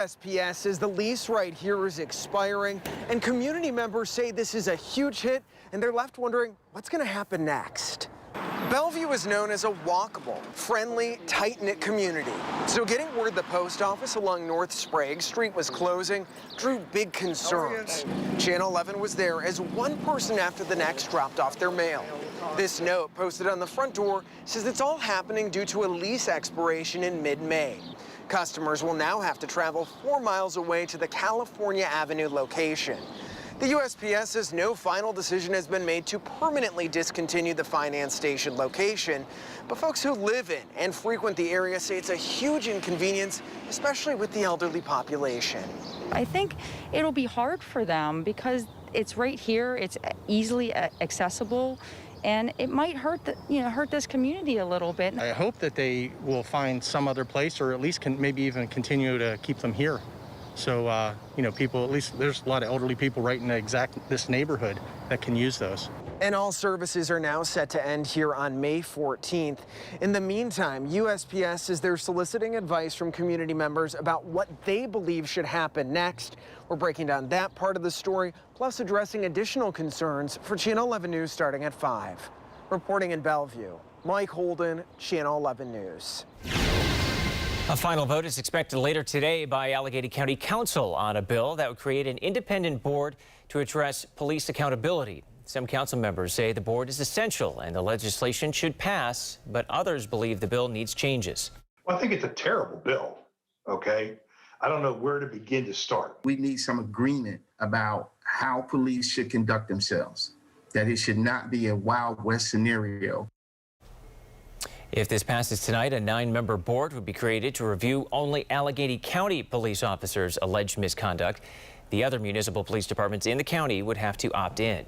SPS says the lease right here is expiring, and community members say this is a huge hit, and they're left wondering what's going to happen next. Bellevue is known as a walkable, friendly, tight-knit community. So getting word the post office along North Sprague Street was closing drew big concerns. Channel 11 was there as one person after the next dropped off their mail. This note posted on the front door says it's all happening due to a lease expiration in mid-May. Customers will now have to travel 4 miles away to the California Avenue location. The USPS says no final decision has been made to permanently discontinue the finance station location, but folks who live in and frequent the area say it's a huge inconvenience, especially with the elderly population. I think it'll be hard for them because it's right here, it's easily accessible, and it might hurt hurt this community a little bit. I hope that they will find some other place, or at least can maybe even continue to keep them here. So, people, at least there's a lot of elderly people right in this neighborhood that can use those. And all services are now set to end here on May 14th. In the meantime, USPS says they're soliciting advice from community members about what they believe should happen next. We're breaking down that part of the story, plus addressing additional concerns for Channel 11 News starting at 5. Reporting in Bellevue, Mike Holden, Channel 11 News. A final vote is expected later today by Allegheny County Council on a bill that would create an independent board to address police accountability. Some council members say the board is essential and the legislation should pass, but others believe the bill needs changes. Well, I think it's a terrible bill, okay? I don't know where to begin to start. We need some agreement about how police should conduct themselves, that it should not be a Wild West scenario. If this passes tonight, a 9-member board would be created to review only Allegheny County police officers' alleged misconduct. The other municipal police departments in the county would have to opt in.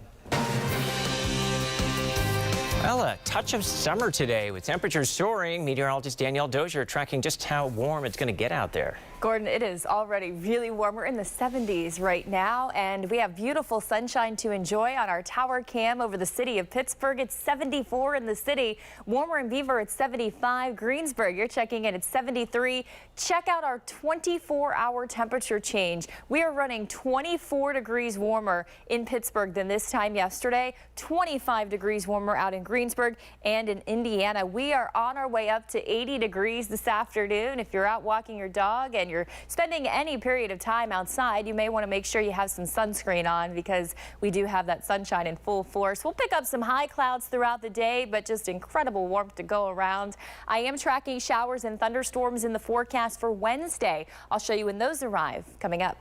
Well, a touch of summer today with temperatures soaring. Meteorologist Danielle Dozier tracking just how warm it's going to get out there. Gordon, it is already really warm. We're in the 70s right now, and we have beautiful sunshine to enjoy on our tower cam over the city of Pittsburgh. It's 74 in the city. Warmer in Beaver, it's 75. Greensburg, you're checking in at 73. Check out our 24-hour temperature change. We are running 24 degrees warmer in Pittsburgh than this time yesterday. 25 degrees warmer out in Greensburg and in Indiana. We are on our way up to 80 degrees this afternoon. If you're out walking your dog and you're spending any period of time outside, you may want to make sure you have some sunscreen on because we do have that sunshine in full force. We'll pick up some high clouds throughout the day, but just incredible warmth to go around. I am tracking showers and thunderstorms in the forecast for Wednesday. I'll show you when those arrive coming up.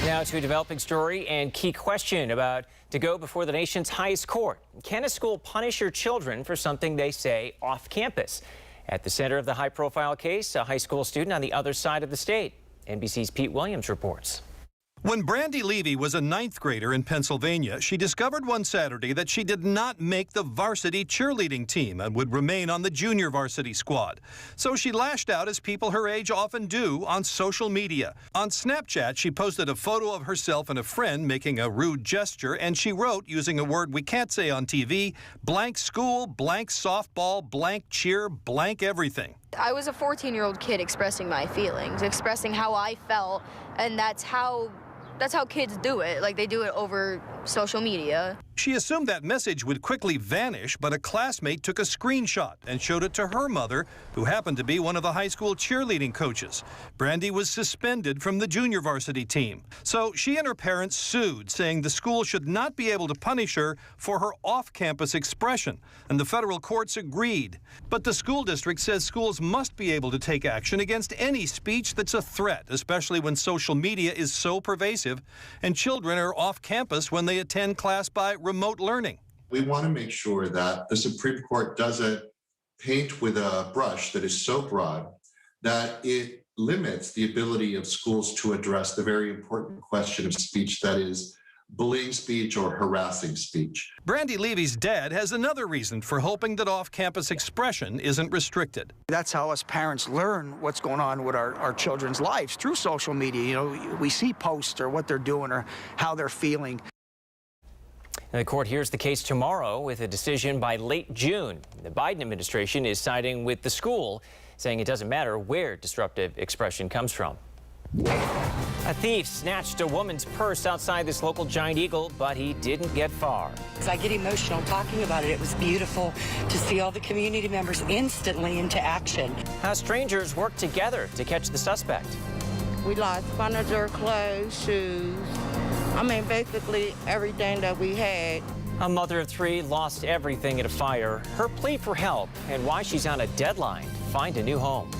Now to a developing story and key question about to go before the nation's highest court. Can a school punish your children for something they say off campus? At the center of the high-profile case, a high school student on the other side of the state. NBC's Pete Williams reports. When Brandy Levy was a 9th grader in Pennsylvania, she discovered one Saturday that she did not make the varsity cheerleading team and would remain on the junior varsity squad. So she lashed out, as people her age often do, on social media. On Snapchat, she posted a photo of herself and a friend making a rude gesture, and she wrote, using a word we can't say on TV, blank school, blank softball, blank cheer, blank everything. I was a 14-year-old kid expressing my feelings, expressing how I felt, and that's how kids do it. Like, they do it over social media. She assumed that message would quickly vanish, but a classmate took a screenshot and showed it to her mother, who happened to be one of the high school cheerleading coaches. Brandy was suspended from the junior varsity team. So she and her parents sued, saying the school should not be able to punish her for her off-campus expression, and the federal courts agreed. But the school district says schools must be able to take action against any speech that's a threat, especially when social media is so pervasive and children are off campus when they attend class by remote learning. We want to make sure that the Supreme Court doesn't paint with a brush that is so broad that it limits the ability of schools to address the very important question of speech that is bullying speech or harassing speech. Brandy Levy's dad has another reason for hoping that off-campus expression isn't restricted. That's how us parents learn what's going on with our children's lives, through social media. You know, we see posts or what they're doing or how they're feeling. And the court hears the case tomorrow with a decision by late June. The Biden administration is siding with the school, saying it doesn't matter where disruptive expression comes from. A thief snatched a woman's purse outside this local Giant Eagle, but he didn't get far. I get emotional talking about it. It was beautiful to see all the community members instantly into action. How strangers work together to catch the suspect. We lost furniture, clothes, shoes. I mean, basically everything that we had. A mother of 3 lost everything at a fire. Her plea for help and why she's on a deadline to find a new home.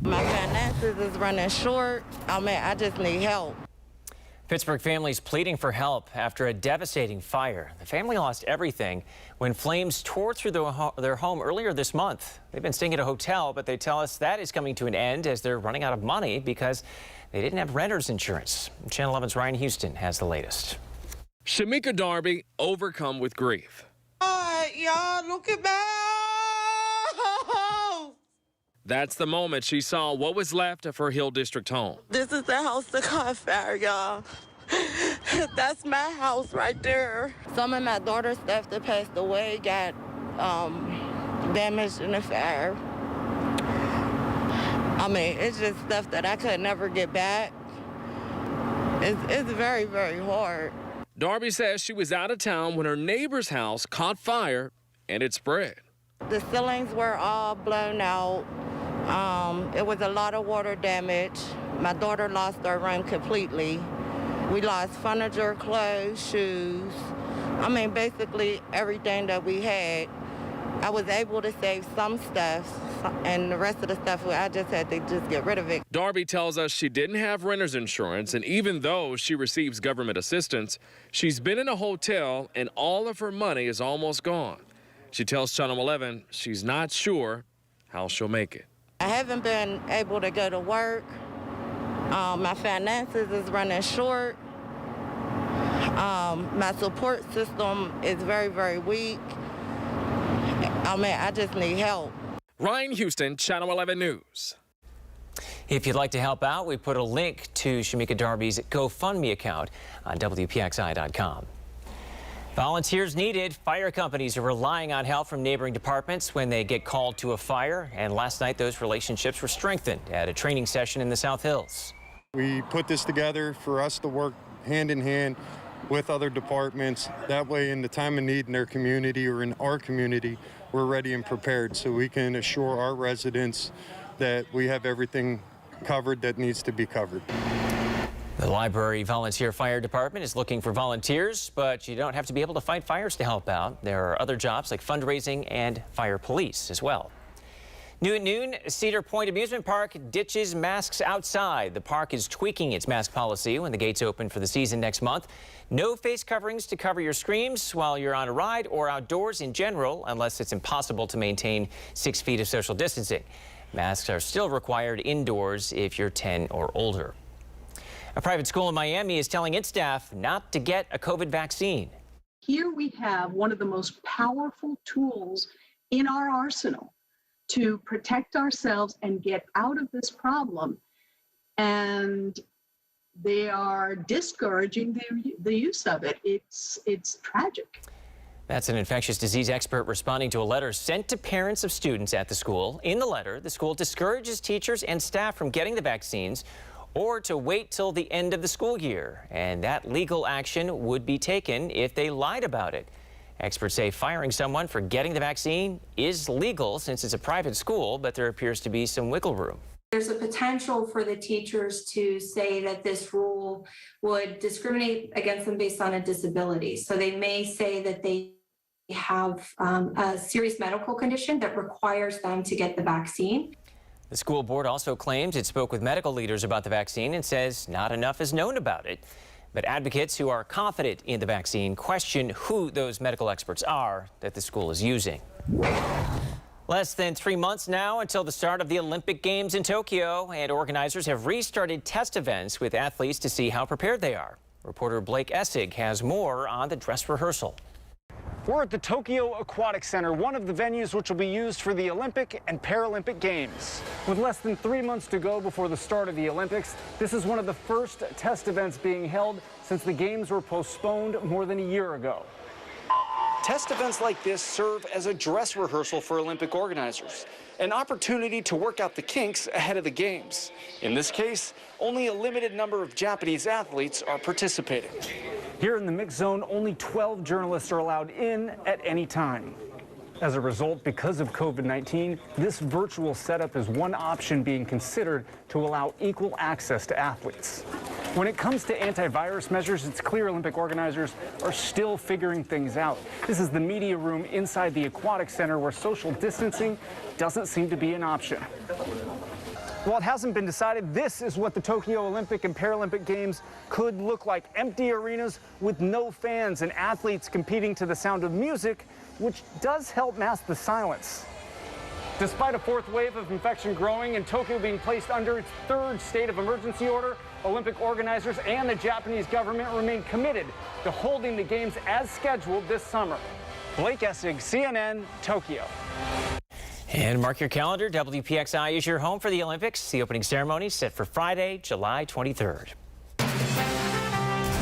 My finances is running short. I mean, I just need help. Pittsburgh families pleading for help after a devastating fire. The family lost everything when flames tore through their home earlier this month. They've been staying at a hotel, but they tell us that is coming to an end as they're running out of money because they didn't have renter's insurance. Channel 11's Ryan Houston has the latest. Shamika Darby overcome with grief. All right, y'all, look at my house. That's the moment she saw what was left of her Hill District home. This is the house that caught fire, y'all. That's my house right there. Some of my daughter's stuff that passed away got damaged in the fire. I mean, it's just stuff that I could never get back. It's very, very hard. Darby says she was out of town when her neighbor's house caught fire and it spread. The ceilings were all blown out. It was a lot of water damage. My daughter lost her room completely. We lost furniture, clothes, shoes. I mean, basically everything that we had. I was able to save some stuff, and the rest of the stuff, I just had to just get rid of it. Darby tells us she didn't have renter's insurance, and even though she receives government assistance, she's been in a hotel, and all of her money is almost gone. She tells Channel 11 she's not sure how she'll make it. I haven't been able to go to work. My finances is running short. My support system is very, very weak. I mean, I just need help. Ryan Houston, Channel 11 News. If you'd like to help out, we put a link to Shamika Darby's GoFundMe account on WPXI.com. Volunteers needed. Fire companies are relying on help from neighboring departments when they get called to a fire. And last night, those relationships were strengthened at a training session in the South Hills. We put this together for us to work hand in hand with other departments. That way, in the time of need in their community or in our community, we're ready and prepared so we can assure our residents that we have everything covered that needs to be covered. The Library Volunteer Fire Department is looking for volunteers, but you don't have to be able to fight fires to help out. There are other jobs like fundraising and fire police as well. New at noon, Cedar Point Amusement Park ditches masks outside. The park is tweaking its mask policy when the gates open for the season next month. No face coverings to cover your screams while you're on a ride or outdoors in general, unless it's impossible to maintain 6 feet of social distancing. Masks are still required indoors if you're 10 or older. A private school in Miami is telling its staff not to get a COVID vaccine. Here we have one of the most powerful tools in our arsenal to protect ourselves and get out of this problem. And they are discouraging the use of it. It's tragic. That's an infectious disease expert responding to a letter sent to parents of students at the school. In the letter, the school discourages teachers and staff from getting the vaccines or to wait till the end of the school year. And that legal action would be taken if they lied about it. Experts say firing someone for getting the vaccine is legal since it's a private school, but there appears to be some wiggle room. There's a potential for the teachers to say that this rule would discriminate against them based on a disability. So they may say that they have a serious medical condition that requires them to get the vaccine. The school board also claims it spoke with medical leaders about the vaccine and says not enough is known about it. But advocates who are confident in the vaccine question who those medical experts are that the school is using. Less than 3 months now until the start of the Olympic Games in Tokyo, and organizers have restarted test events with athletes to see how prepared they are. Reporter Blake Essig has more on the dress rehearsal. We're at the Tokyo Aquatic Center, one of the venues which will be used for the Olympic and Paralympic Games. With less than 3 months to go before the start of the Olympics, this is one of the first test events being held since the Games were postponed more than a year ago. Test events like this serve as a dress rehearsal for Olympic organizers, an opportunity to work out the kinks ahead of the Games. In this case, only a limited number of Japanese athletes are participating. Here in the mixed zone, only 12 journalists are allowed in at any time. As a result, because of COVID-19, this virtual setup is one option being considered to allow equal access to athletes. When it comes to antivirus measures, it's clear Olympic organizers are still figuring things out. This is the media room inside the Aquatic Center where social distancing doesn't seem to be an option. While it hasn't been decided, this is what the Tokyo Olympic and Paralympic Games could look like. Empty arenas with no fans and athletes competing to the sound of music, which does help mask the silence. Despite a fourth wave of infection growing and Tokyo being placed under its third state of emergency order, Olympic organizers and the Japanese government remain committed to holding the Games as scheduled this summer. Blake Essig, CNN, Tokyo. And mark your calendar, WPXI is your home for the Olympics. The opening ceremony is set for Friday, July 23rd.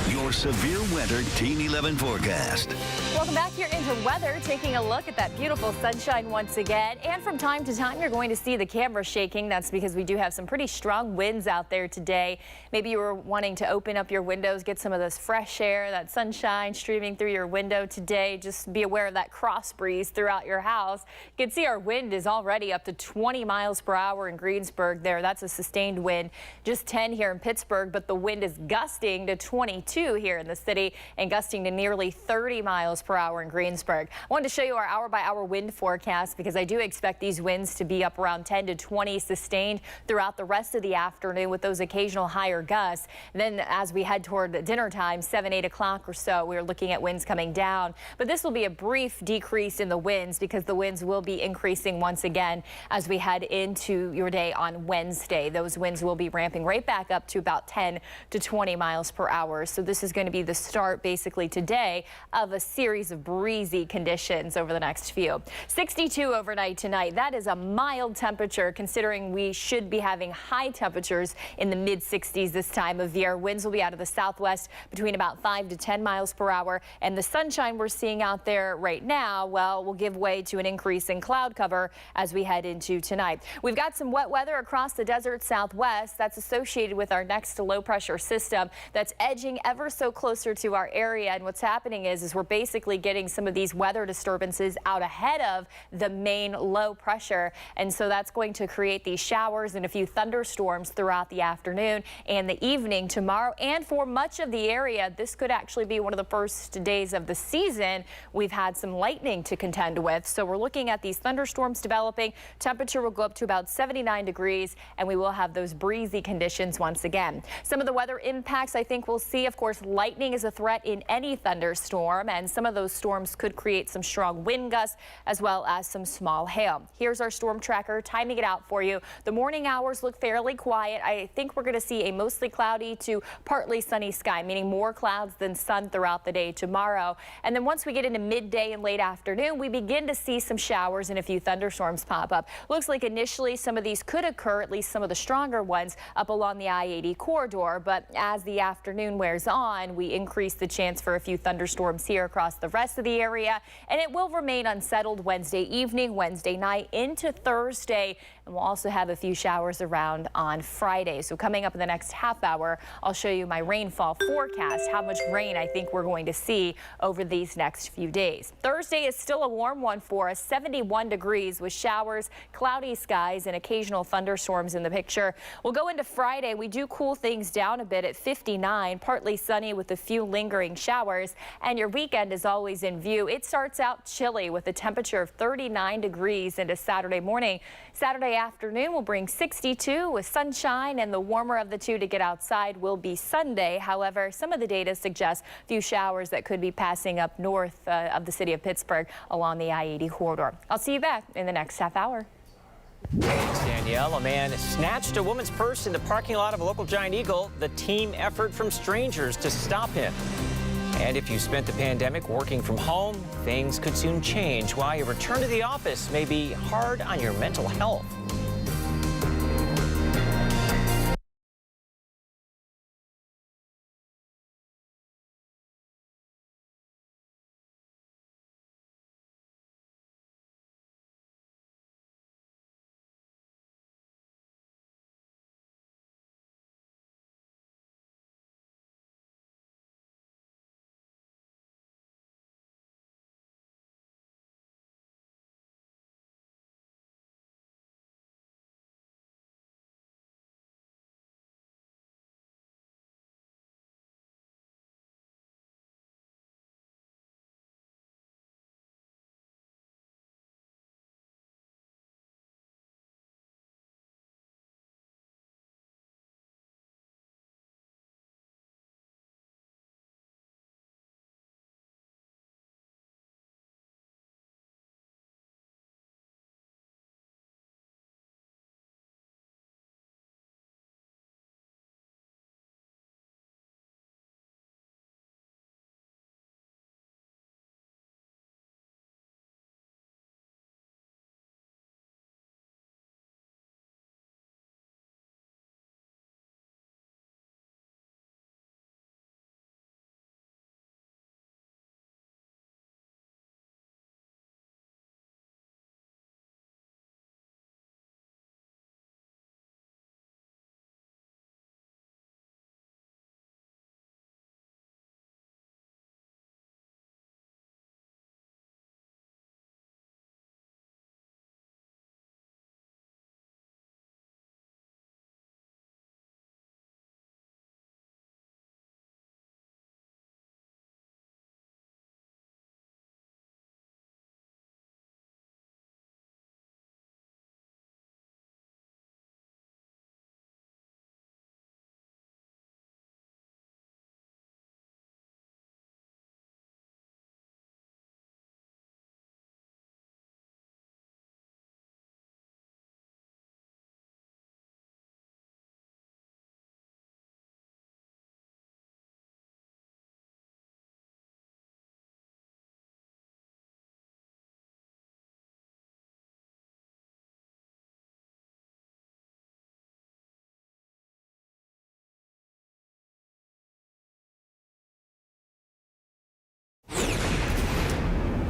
Your severe weather Team 11 forecast. Welcome back here into weather, taking a look at that beautiful sunshine once again. And from time to time, you're going to see the camera shaking. That's because we do have some pretty strong winds out there today. Maybe you were wanting to open up your windows, get some of this fresh air, that sunshine streaming through your window today. Just be aware of that cross breeze throughout your house. You can see our wind is already up to 20 miles per hour in Greensburg there. That's a sustained wind. Just 10 here in Pittsburgh, but the wind is gusting to 22 here in the city and gusting to nearly 30 miles per hour in Greensburg. I wanted to show you our hour-by-hour wind forecast because I do expect these winds to be up around 10 to 20 sustained throughout the rest of the afternoon with those occasional higher gusts. Then as we head toward dinner time, 7, 8 o'clock or so, we're looking at winds coming down. But this will be a brief decrease in the winds because the winds will be increasing once again as we head into your day on Wednesday. Those winds will be ramping right back up to about 10 to 20 miles per hour. So this this is going to be the start basically today of a series of breezy conditions over the next few. 62 overnight tonight. That is a mild temperature considering we should be having high temperatures in the mid 60s this time of year. Winds will be out of the southwest between about 5 to 10 miles per hour, and the sunshine we're seeing out there right now, well, will give way to an increase in cloud cover as we head into tonight. We've got some wet weather across the desert southwest. That's associated with our next low pressure system that's edging ever so closer to our area. And what's happening is we're basically getting some of these weather disturbances out ahead of the main low pressure. And so that's going to create these showers and a few thunderstorms throughout the afternoon and the evening tomorrow. And for much of the area, this could actually be one of the first days of the season we've had some lightning to contend with. So we're looking at these thunderstorms developing. Temperature will go up to about 79 degrees, and we will have those breezy conditions once again. Some of the weather impacts I think we'll see, of course, lightning is a threat in any thunderstorm, and some of those storms could create some strong wind gusts as well as some small hail. Here's our storm tracker timing it out for you. The morning hours look fairly quiet. I think we're going to see a mostly cloudy to partly sunny sky, meaning more clouds than sun throughout the day tomorrow. And then once we get into midday and late afternoon, we begin to see some showers and a few thunderstorms pop up. Looks like initially some of these could occur, at least some of the stronger ones, up along the I-80 corridor. But as the afternoon wears on, we increase the chance for a few thunderstorms here across the rest of the area. And it will remain unsettled Wednesday evening, Wednesday night into Thursday. And we'll also have a few showers around on Friday. So coming up in the next half hour, I'll show you my rainfall forecast, how much rain I think we're going to see over these next few days. Thursday is still a warm one for us, 71 degrees with showers, cloudy skies, and occasional thunderstorms in the picture. We'll go into Friday. We do cool things down a bit at 59, partly sunny with a few lingering showers. And your weekend is always in view. It starts out chilly with a temperature of 39 degrees into Saturday morning. Saturday afternoon will bring 62 with sunshine, and the warmer of the two to get outside will be Sunday. However, some of the data suggests a few showers that could be passing up north of the city of Pittsburgh along the I-80 corridor. I'll see you back in the next half hour. Thanks, Danielle. A man snatched a woman's purse in the parking lot of a local Giant Eagle. The team effort from strangers to stop him. And if you spent the pandemic working from home, things could soon change. Why a return to the office may be hard on your mental health.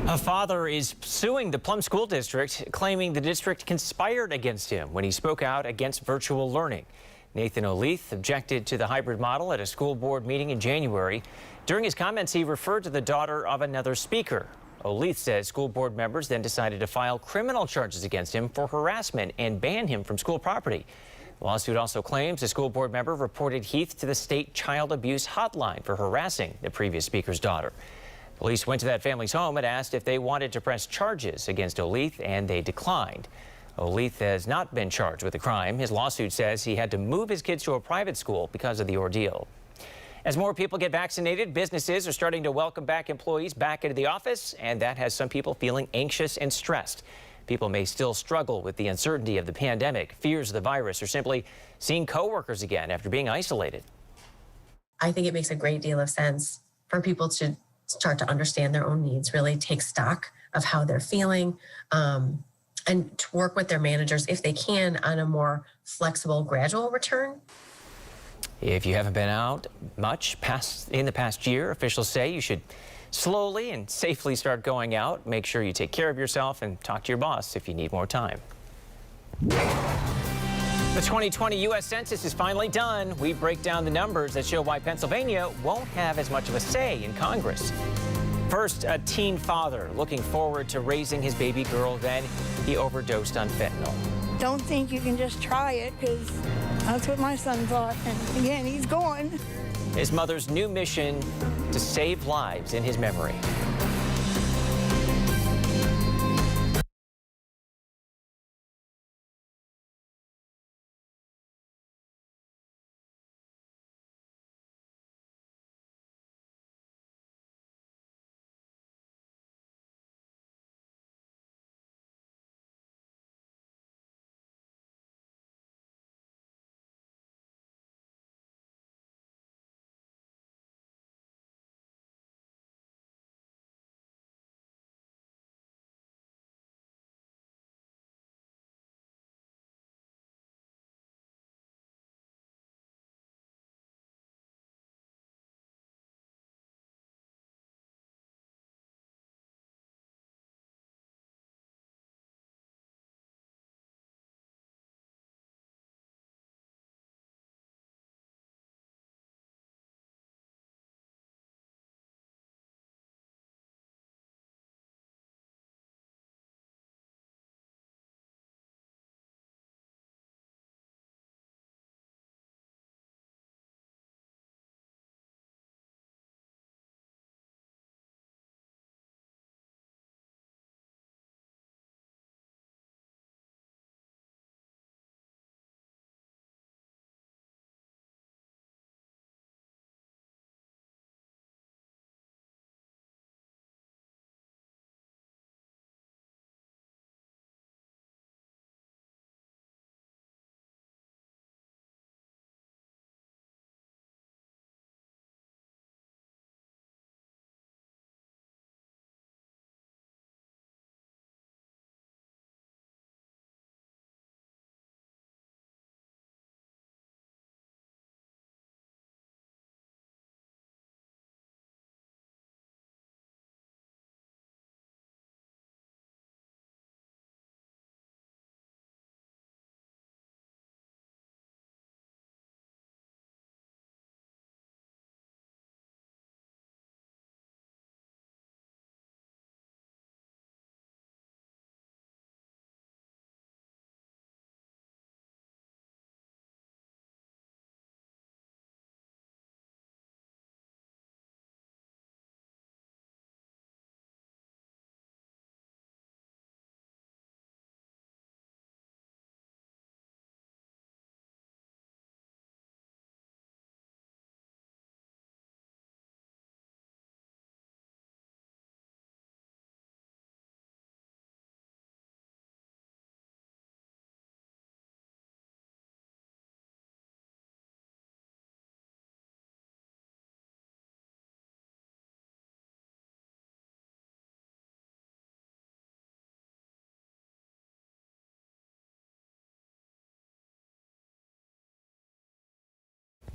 A father is suing the Plum School District, claiming the district conspired against him when he spoke out against virtual learning. Nathan O'Leith objected to the hybrid model at a school board meeting in January. During his comments, he referred to the daughter of another speaker. O'Leith says school board members then decided to file criminal charges against him for harassment and ban him from school property. The lawsuit also claims a school board member reported Heath to the state child abuse hotline for harassing the previous speaker's daughter. Police went to that family's home and asked if they wanted to press charges against O'Leith, and they declined. O'Leith has not been charged with the crime. His lawsuit says he had to move his kids to a private school because of the ordeal. As more people get vaccinated, businesses are starting to welcome back employees back into the office, and that has some people feeling anxious and stressed. People may still struggle with the uncertainty of the pandemic, fears of the virus, or simply seeing coworkers again after being isolated. I think it makes a great deal of sense for people to start to understand their own needs, really take stock of how they're feeling, and to work with their managers if they can on a more flexible, gradual return. If you haven't been out much in the past year, officials say you should slowly and safely start going out. Make sure you take care of yourself and talk to your boss if you need more time. The 2020 U.S. Census is finally done. We break down the numbers that show why Pennsylvania won't have as much of a say in Congress. First, a teen father looking forward to raising his baby girl, then he overdosed on fentanyl. Don't think you can just try it, because that's what my son thought. And again, he's gone. His mother's new mission to save lives in his memory.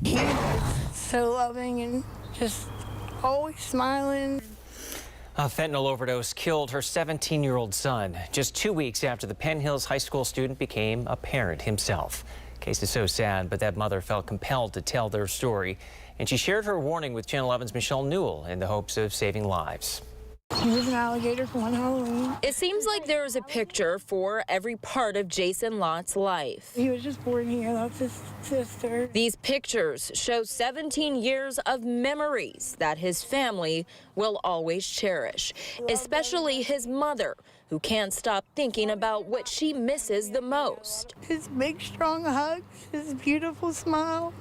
He was so loving and just always smiling. A fentanyl overdose killed her 17-year-old son just 2 weeks after the Penn Hills High School student became a parent himself. Case is so sad, but that mother felt compelled to tell their story, and she shared her warning with Channel 11's Michelle Newell in the hopes of saving lives. He was an alligator for one Halloween. It seems like there is a picture for every part of Jason Lott's life. He was just born here. That's his sister. These pictures show 17 years of memories that his family will always cherish, especially his mother, who can't stop thinking about what she misses the most. His big, strong hugs, his beautiful smile.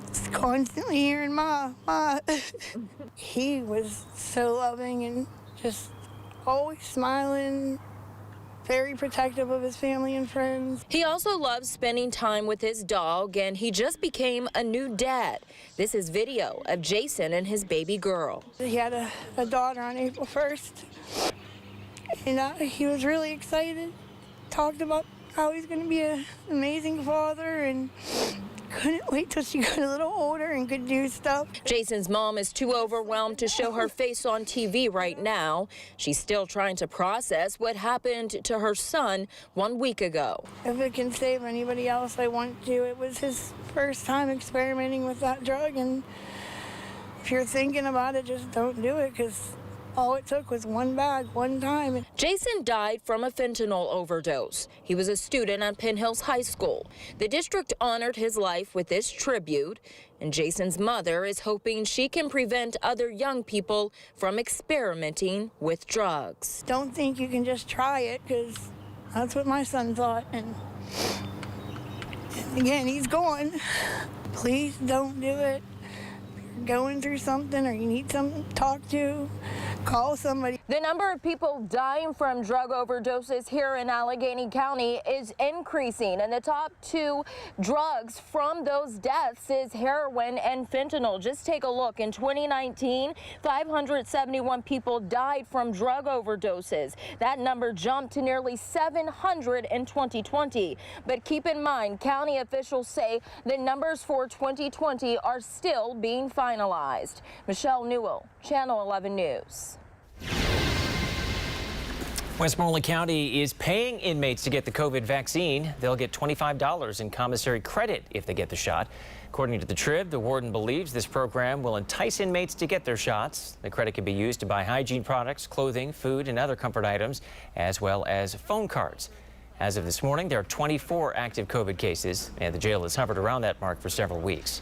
Just constantly hearing Ma. He was so loving and just always smiling, very protective of his family and friends. He also loves spending time with his dog, and he just became a new dad. This is video of Jason and his baby girl. He had a daughter on April 1st, and he was really excited. Talked about how he's going to be an amazing father, and couldn't wait till she got a little older and could do stuff. Jason's mom is too overwhelmed to show her face on TV right now. She's still trying to process what happened to her son 1 week ago. If it can save anybody else, I want to. It was his first time experimenting with that drug, and if you're thinking about it, just don't do it, because all it took was one bag, one time. Jason died from a fentanyl overdose. He was a student at Penn Hills High School. The district honored his life with this tribute, and Jason's mother is hoping she can prevent other young people from experimenting with drugs. Don't think you can just try it, because that's what my son thought. And again, he's gone. Please don't do it. If you're going through something or you need someone to talk to, call somebody. The number of people dying from drug overdoses here in Allegheny County is increasing, and the top two drugs from those deaths is heroin and fentanyl. Just take a look. In 2019, 571 people died from drug overdoses. That number jumped to nearly 700 in 2020. But keep in mind, county officials say the numbers for 2020 are still being finalized. Michelle Newell, Channel 11 News. Westmoreland County is paying inmates to get the COVID vaccine. They'll get $25 in commissary credit if they get the shot. According to the Trib, the warden believes this program will entice inmates to get their shots. The credit can be used to buy hygiene products, clothing, food, and other comfort items, as well as phone cards. As of this morning, there are 24 active COVID cases, and the jail has hovered around that mark for several weeks.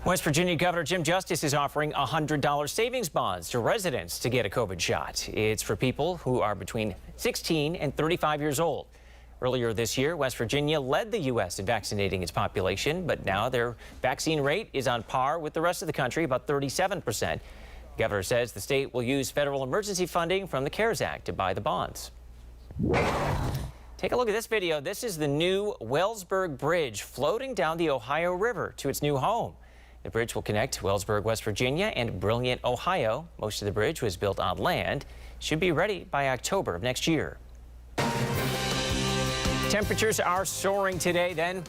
West Virginia Governor Jim Justice is offering $100 savings bonds to residents to get a COVID shot. It's for people who are between 16 and 35 years old. Earlier this year, West Virginia led the U.S. in vaccinating its population, but now their vaccine rate is on par with the rest of the country, about 37%. The governor says the state will use federal emergency funding from the CARES Act to buy the bonds. Take a look at this video. This is the new Wellsburg Bridge floating down the Ohio River to its new home. The bridge will connect Wellsburg, West Virginia and Brilliant, Ohio. Most of the bridge was built on land. Should be ready by October of next year. Temperatures are soaring today, then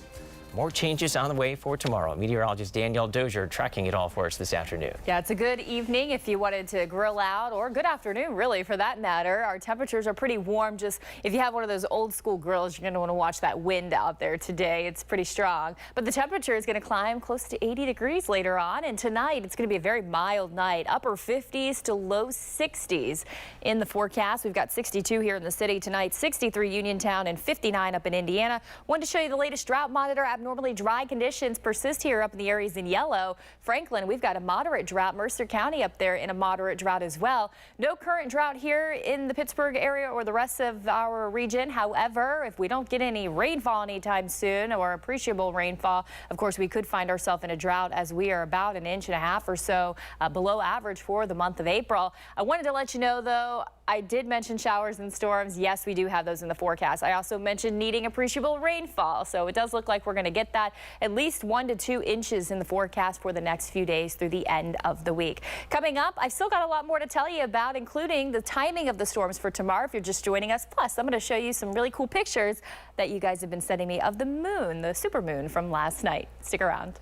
more changes on the way for tomorrow. Meteorologist Danielle Dozier tracking it all for us this afternoon. Yeah, it's a good evening if you wanted to grill out, or good afternoon, really, for that matter. Our temperatures are pretty warm. Just if you have one of those old school grills, you're going to want to watch that wind out there today. It's pretty strong. But the temperature is going to climb close to 80 degrees later on. And tonight, it's going to be a very mild night, upper 50s to low 60s in the forecast. We've got 62 here in the city tonight, 63 Uniontown, and 59 up in Indiana. Wanted to show you the latest drought monitor. Abnormally dry conditions persist here up in the areas in yellow. Franklin, we've got a moderate drought. Mercer County up there in a moderate drought as well. No current drought here in the Pittsburgh area or the rest of our region. However, if we don't get any rainfall anytime soon, or appreciable rainfall, of course, we could find ourselves in a drought, as we are about 1.5 inches or so below average for the month of April. I wanted to let you know, though, I did mention showers and storms. Yes, we do have those in the forecast. I also mentioned needing appreciable rainfall, so it does look like we're going to get that at least 1 to 2 inches in the forecast for the next few days through the end of the week. Coming up, I've still got a lot more to tell you about, including the timing of the storms for tomorrow if you're just joining us. Plus, I'm going to show you some really cool pictures that you guys have been sending me of the moon, the supermoon from last night. Stick around.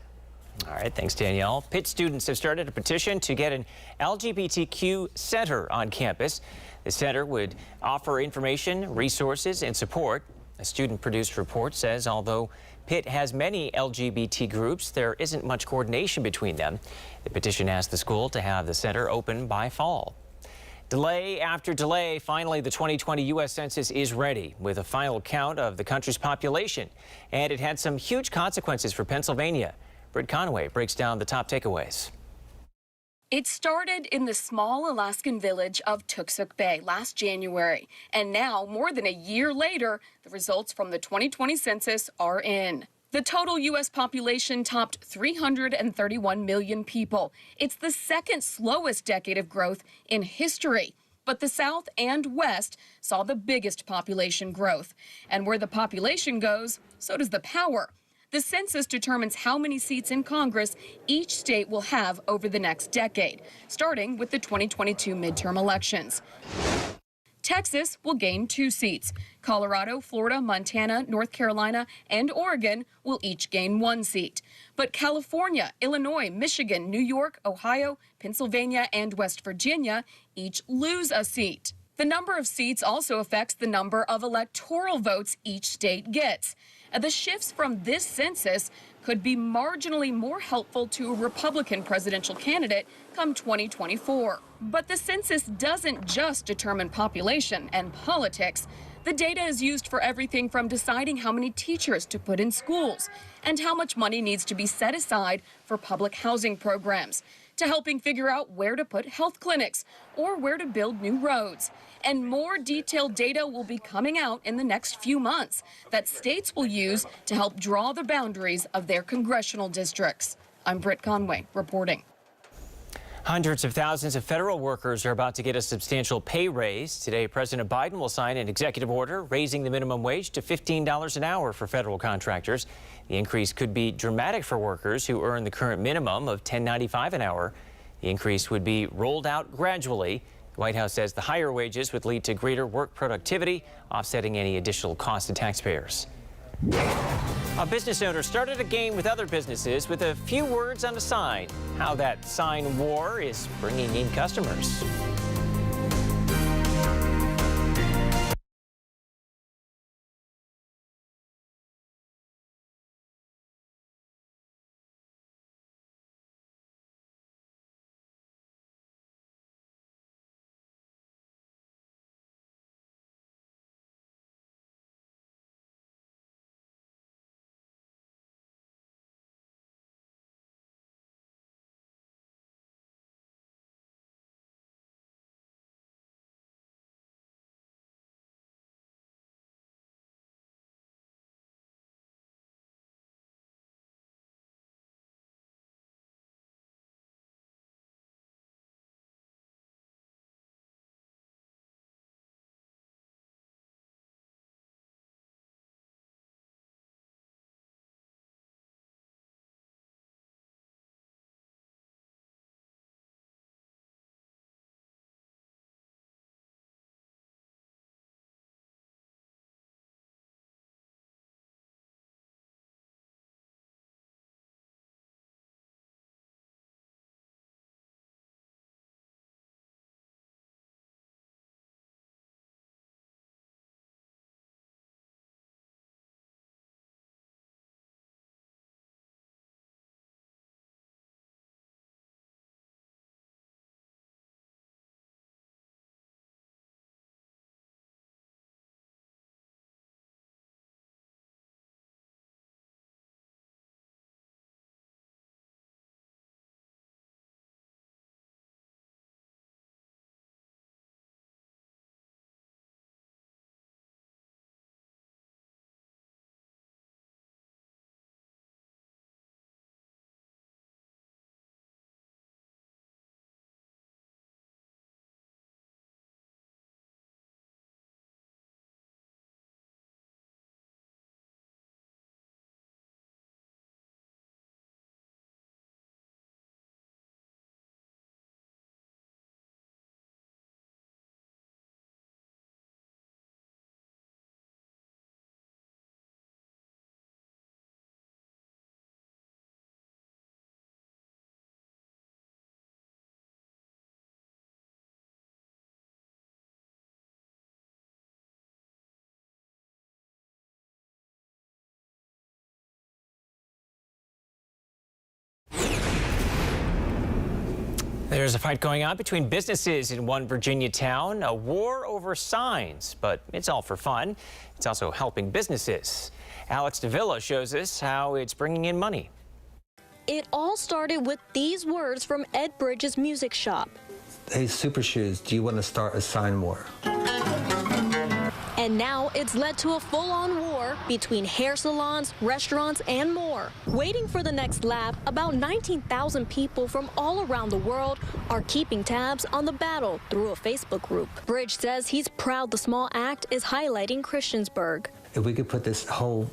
All right, thanks, Danielle. Pitt students have started a petition to get an LGBTQ center on campus. The center would offer information, resources, and support. A student-produced report says although Pitt has many LGBT groups, there isn't much coordination between them. The petition asked the school to have the center open by fall. Delay after delay, finally the 2020 U.S. Census is ready with a final count of the country's population. And it had some huge consequences for Pennsylvania. Britt Conway breaks down the top takeaways. It started in the small Alaskan village of Tooksuk Bay last January. And now, more than a year later, the results from the 2020 census are in. The total U.S. population topped 331 million people. It's the second slowest decade of growth in history. But the South and West saw the biggest population growth. And where the population goes, so does the power. The census determines how many seats in Congress each state will have over the next decade, starting with the 2022 midterm elections. Texas will gain 2 seats. Colorado, Florida, Montana, North Carolina, and Oregon will each gain 1 seat. But California, Illinois, Michigan, New York, Ohio, Pennsylvania, and West Virginia each lose a seat. The number of seats also affects the number of electoral votes each state gets. The shifts from this census could be marginally more helpful to a Republican presidential candidate come 2024. But the census doesn't just determine population and politics. The data is used for everything from deciding how many teachers to put in schools and how much money needs to be set aside for public housing programs, to helping figure out where to put health clinics or where to build new roads. And more detailed data will be coming out in the next few months that states will use to help draw the boundaries of their congressional districts. I'm Britt Conway reporting. Hundreds of thousands of federal workers are about to get a substantial pay raise. Today, President Biden will sign an executive order raising the minimum wage to $15 an hour for federal contractors. The increase could be dramatic for workers who earn the current minimum of $10.95 an hour. The increase would be rolled out gradually. The White House says the higher wages would lead to greater work productivity, offsetting any additional cost to taxpayers. A business owner started a game with other businesses with a few words on a sign. How that sign war is bringing in customers. There's a fight going on between businesses in one Virginia town, a war over signs, but it's all for fun. It's also helping businesses. Alex Davila shows us how it's bringing in money. It all started with these words from Ed Bridges' music shop. Hey, Super Shoes, do you want to start a sign war? And now it's led to a full-on war between hair salons, restaurants, and more. Waiting for the next lap, about 19,000 people from all around the world are keeping tabs on the battle through a Facebook group. Bridge says he's proud the small act is highlighting Christiansburg. If we could put this whole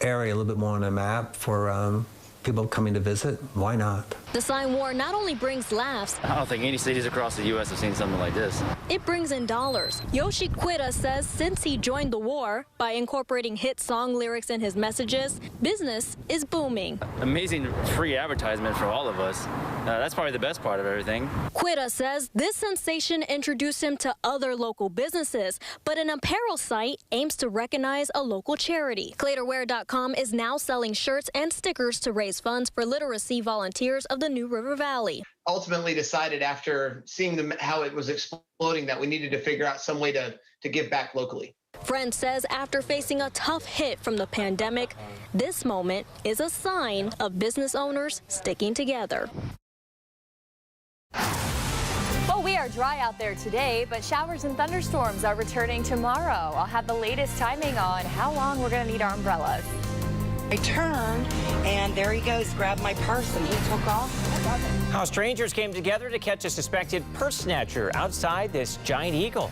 area a little bit more on a map for people coming to visit, why not? The sign war not only brings laughs, I don't think any cities across the U.S. have seen something like this. It brings in dollars. Yoshi Quita says since he joined the war, by incorporating hit song lyrics in his messages, business is booming. Amazing free advertisement for all of us. That's probably the best part of everything. Quita says this sensation introduced him to other local businesses, but an apparel site aims to recognize a local charity. Claterwear.com is now selling shirts and stickers to raise funds for literacy volunteers of the New River Valley. Ultimately decided after seeing how it was exploding that we needed to figure out some way to give back locally. Friend says after facing a tough hit from the pandemic, this moment is a sign of business owners sticking together. Well, we are dry out there today, but showers and thunderstorms are returning tomorrow. I'll have the latest timing on how long we're going to need our umbrellas. I turned, and there he goes, grabbed my purse, and he took off. How strangers came together to catch a suspected purse snatcher outside this giant eagle.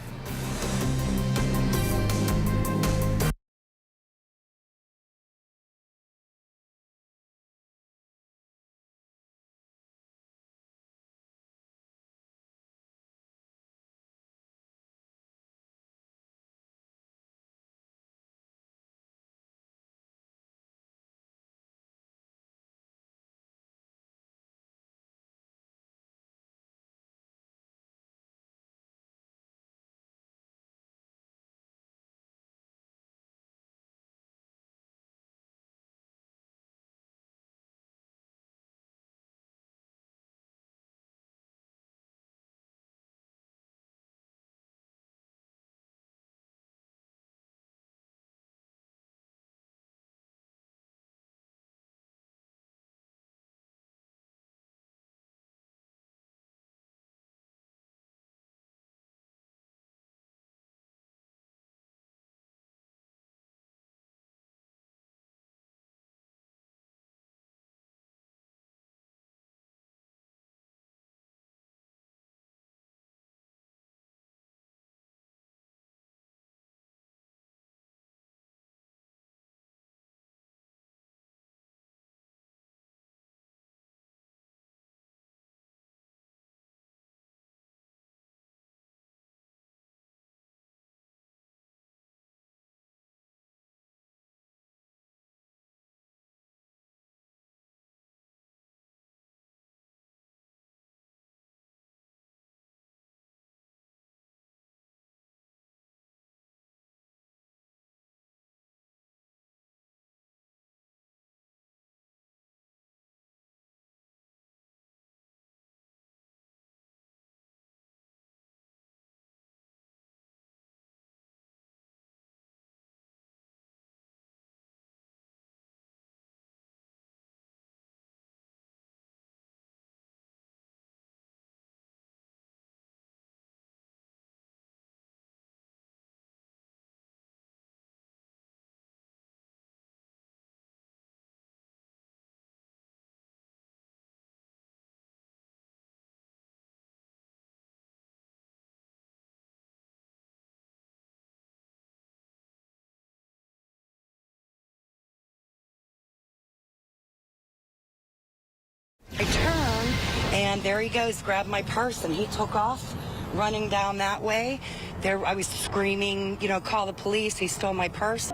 I turned, and there he goes, grabbed my purse, and he took off, running down that way. There, I was screaming, call the police. He stole my purse.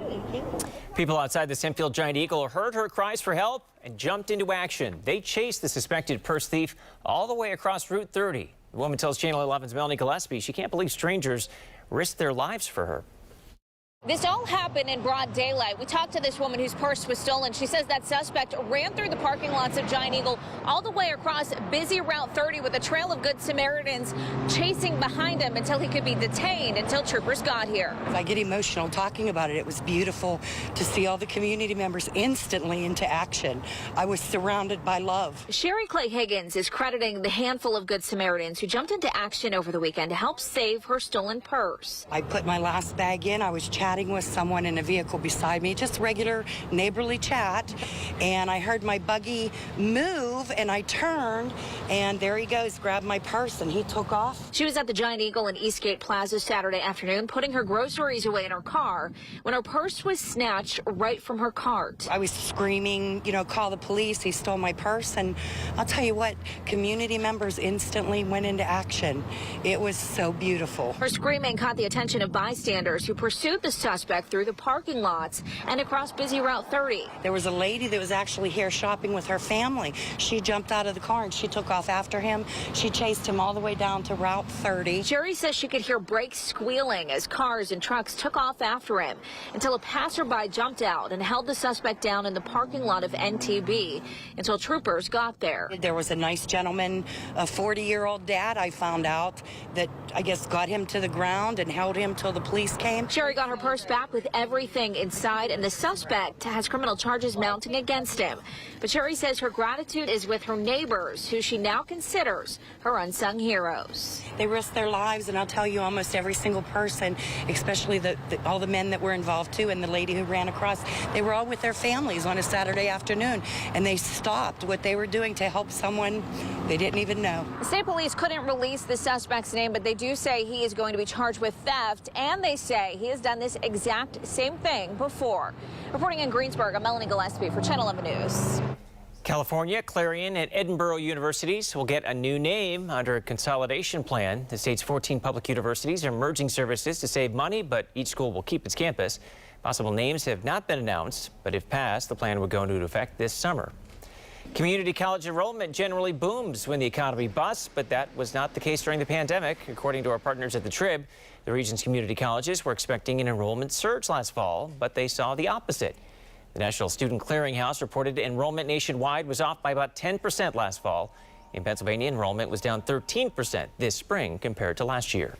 People outside the Centfield Giant Eagle heard her cries for help and jumped into action. They chased the suspected purse thief all the way across Route 30. The woman tells Channel 11's Melanie Gillespie she can't believe strangers risked their lives for her. This all happened in broad daylight. We talked to this woman whose purse was stolen. She says that suspect ran through the parking lots of Giant Eagle all the way across busy Route 30 with a trail of Good Samaritans chasing behind him until he could be detained until troopers got here. I get emotional talking about it. It was beautiful to see all the community members instantly into action. I was surrounded by love. Sherry Clay Higgins is crediting the handful of Good Samaritans who jumped into action over the weekend to help save her stolen purse. I put my last bag in. I was chatting with someone in a vehicle beside me, just regular neighborly chat, and I heard my buggy move, and I turned, and there he goes, grabbed my purse, and he took off. She was at the Giant Eagle in Eastgate Plaza Saturday afternoon, putting her groceries away in her car when her purse was snatched right from her cart. I was screaming, you know, call the police, he stole my purse, and I'll tell you what, community members instantly went into action. It was so beautiful. Her screaming caught the attention of bystanders who pursued the suspect through the parking lots and across busy Route 30. There was a lady that was actually here shopping with her family. She jumped out of the car and she took off after him. She chased him all the way down to Route 30. Jerry says she could hear brakes squealing as cars and trucks took off after him until a passerby jumped out and held the suspect down in the parking lot of NTB until troopers got there. There was a nice gentleman, a 40-year-old dad, I found out, that I guess got him to the ground and held him till the police came. Sherry got her purse back with everything inside, and the suspect has criminal charges mounting against him. But Sherry says her gratitude is with her neighbors, who she now considers her unsung heroes. They risked their lives, and I'll tell you, almost every single person, especially all the men that were involved too, and the lady who ran across, they were all with their families on a Saturday afternoon, and they stopped what they were doing to help someone they didn't even know. The state police couldn't release the suspect's name, but they do say he is going to be charged with theft, and they say he has done this exact same thing before. Reporting in Greensburg, I'm Melanie Gillespie for Channel 11 News. California, Clarion, and Edinburgh universities will get a new name under a consolidation plan. The state's 14 public universities are merging services to save money, but each school will keep its campus. Possible names have not been announced, but if passed, the plan would go into effect this summer. Community college enrollment generally booms when the economy busts, but that was not the case during the pandemic. According to our partners at the Trib, the region's community colleges were expecting an enrollment surge last fall, but they saw the opposite. The National Student Clearinghouse reported enrollment nationwide was off by about 10% last fall. In Pennsylvania, enrollment was down 13% this spring compared to last year.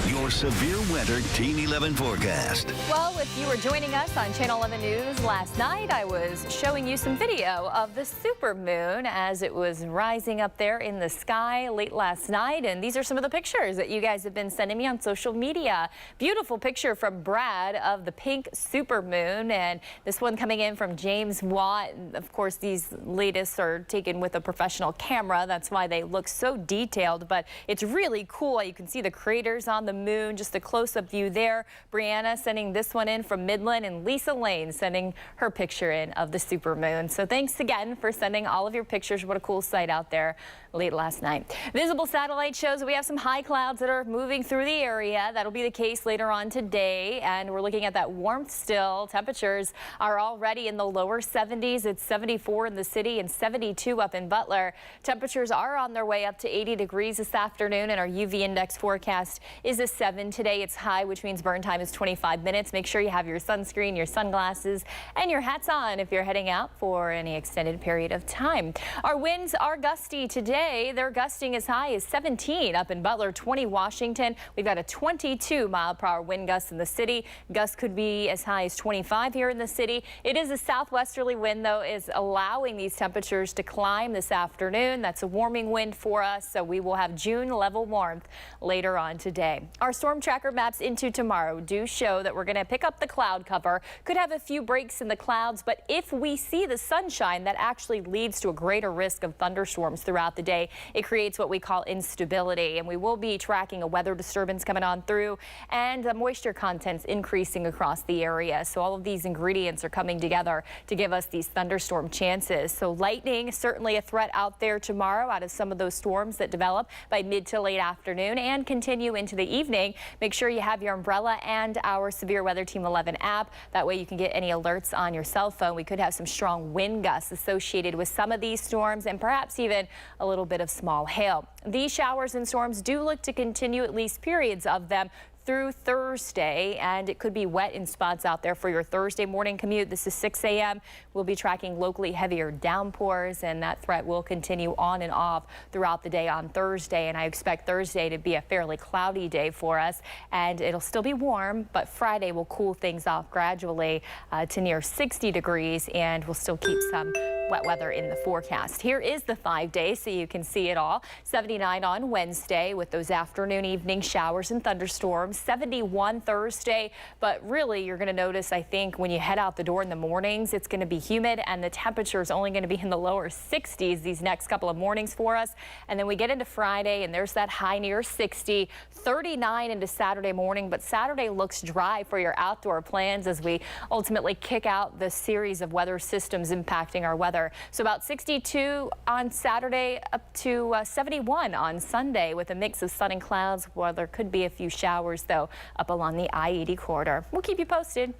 Your severe weather Team 11 forecast. Well, if you were joining us on Channel 11 News last night, I was showing you some video of the supermoon as it was rising up there in the sky late last night. And these are some of the pictures that you guys have been sending me on social media. Beautiful picture from Brad of the pink supermoon, and this one coming in from James Watt. Of course, these latest are taken with a professional camera. That's why they look so detailed, but it's really cool. You can see the craters on the moon, just a close-up view there. Brianna sending this one in from Midland, and Lisa Lane sending her picture in of the supermoon. So thanks again for sending all of your pictures. What a cool sight out there late last night. Visible satellite shows we have some high clouds that are moving through the area. That'll be the case later on today, and we're looking at that warmth still. Temperatures are already in the lower 70s. It's 74 in the city and 72 up in Butler. Temperatures are on their way up to 80 degrees this afternoon, and our UV index forecast is a 7 today. It's high, which means burn time is 25 minutes. Make sure you have your sunscreen, your sunglasses, and your hats on if you're heading out for any extended period of time. Our winds are gusty today. They're gusting as high as 17 up in Butler, 20 Washington. We've got a 22-mile-per-hour wind gust in the city. Gusts could be as high as 25 here in the city. It is a southwesterly wind, though, is allowing these temperatures to climb this afternoon. That's a warming wind for us, so we will have June-level warmth later on today. Our storm tracker maps into tomorrow do show that we're going to pick up the cloud cover. Could have a few breaks in the clouds, but if we see the sunshine, that actually leads to a greater risk of thunderstorms throughout the day. It creates what we call instability, and we will be tracking a weather disturbance coming on through and the moisture contents increasing across the area. So all of these ingredients are coming together to give us these thunderstorm chances. So lightning, certainly a threat out there tomorrow out of some of those storms that develop by mid to late afternoon and continue into the evening. Make sure you have your umbrella and our Severe Weather Team 11 app. That way you can get any alerts on your cell phone. We could have some strong wind gusts associated with some of these storms and perhaps even a little bit of small hail. These showers and storms do look to continue, at least periods of them, through Thursday, and it could be wet in spots out there for your Thursday morning commute. This is 6 a.m. We'll be tracking locally heavier downpours, and that threat will continue on and off throughout the day on Thursday. And I expect Thursday to be a fairly cloudy day for us, and it'll still be warm, but Friday will cool things off gradually to near 60 degrees, and we'll still keep some wet weather in the forecast. Here is the 5 days so you can see it all. 79 on Wednesday with those afternoon, evening showers and thunderstorms. 71 Thursday, but really you're going to notice, I think, when you head out the door in the mornings, it's going to be humid and the temperature is only going to be in the lower 60s these next couple of mornings for us. And then we get into Friday and there's that high near 60, 39 into Saturday morning, but Saturday looks dry for your outdoor plans as we ultimately kick out the series of weather systems impacting our weather. So about 62 on Saturday up to 71 on Sunday with a mix of sun and clouds. Well, there could be a few showers, though, up along the I-80 corridor. We'll keep you posted.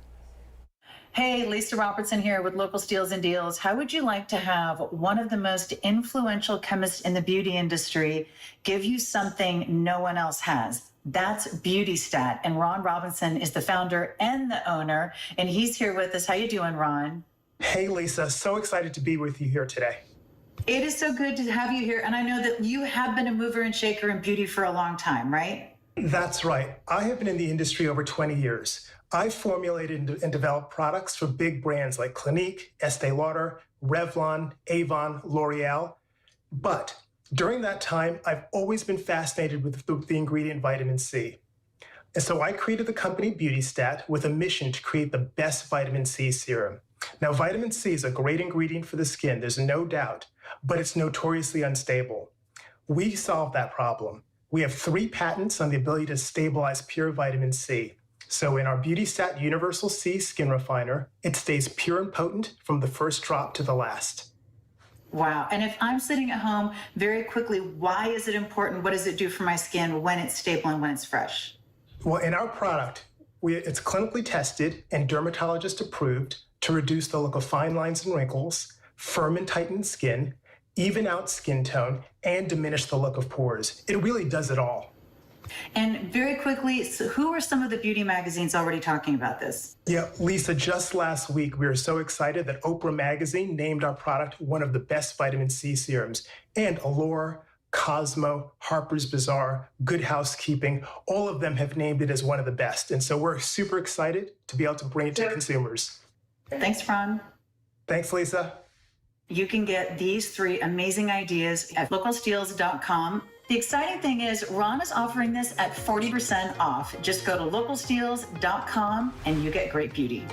Hey, Lisa Robertson here with Local Steals and Deals. How would you like to have one of the most influential chemists in the beauty industry give you something no one else has? That's BeautyStat, and Ron Robinson is the founder and the owner, and he's here with us. How you doing, Ron? Hey, Lisa. So excited to be with you here today. It is so good to have you here, and I know that you have been a mover and shaker in beauty for a long time, right? That's right. I have been in the industry over 20 years. I've formulated and developed products for big brands like Clinique, Estee Lauder, Revlon, Avon, L'Oreal. But during that time, I've always been fascinated with the ingredient vitamin C. And so I created the company BeautyStat with a mission to create the best vitamin C serum. Now, vitamin C is a great ingredient for the skin, there's no doubt, but it's notoriously unstable. We solved that problem. We have 3 patents on the ability to stabilize pure vitamin C. So in our BeautyStat Universal C Skin Refiner, it stays pure and potent from the first drop to the last. Wow. And if I'm sitting at home, very quickly, why is it important? What does it do for my skin when it's stable and when it's fresh? Well, in our product, it's clinically tested and dermatologist approved to reduce the look of fine lines and wrinkles, firm and tighten skin, even out skin tone, and diminish the look of pores. It really does it all. And very quickly, so who are some of the beauty magazines already talking about this? Yeah, Lisa, just last week, we were so excited that Oprah Magazine named our product one of the best vitamin C serums. And Allure, Cosmo, Harper's Bazaar, Good Housekeeping, all of them have named it as one of the best. And so we're super excited to be able to bring it to consumers. Thanks, Ron. Thanks, Lisa. You can get these 3 amazing ideas at localsteals.com. The exciting thing is Ron is offering this at 40% off. Just go to localsteals.com and you get great beauty.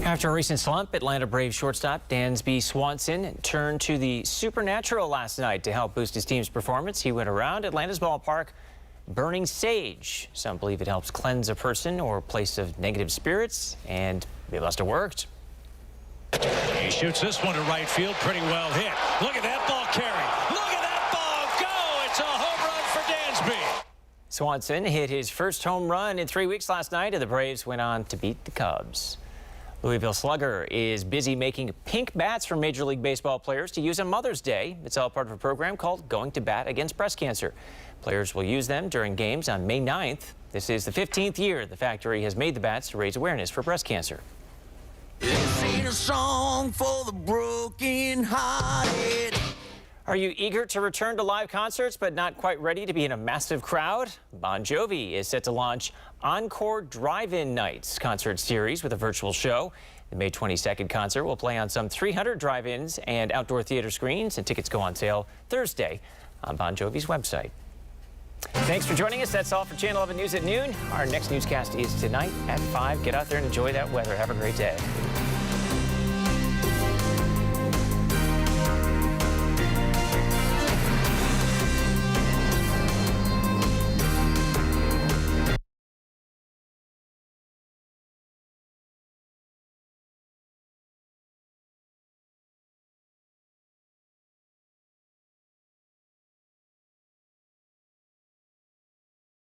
After a recent slump, Atlanta Braves shortstop Dansby Swanson turned to the supernatural last night to help boost his team's performance. He went around Atlanta's ballpark burning sage. Some believe it helps cleanse a person or place of negative spirits, and it must have worked. He shoots this one to right field, pretty well hit. Look at that ball carry. Look at that ball go. It's a home run for Dansby. Swanson hit his first home run in 3 weeks last night, and the Braves went on to beat the Cubs. Louisville Slugger is busy making pink bats for Major League Baseball players to use on Mother's Day. It's all part of a program called Going to Bat Against Breast Cancer. Players will use them during games on May 9th. This is the 15th year the factory has made the bats to raise awareness for breast cancer. This ain't a song for the broken-hearted. Are you eager to return to live concerts but not quite ready to be in a massive crowd? Bon Jovi is set to launch Encore Drive-In Nights concert series with a virtual show. The May 22nd concert will play on some 300 drive-ins and outdoor theater screens, and tickets go on sale Thursday on Bon Jovi's website. Thanks for joining us. That's all for Channel 11 News at noon. Our next newscast is tonight at 5. Get out there and enjoy that weather. Have a great day.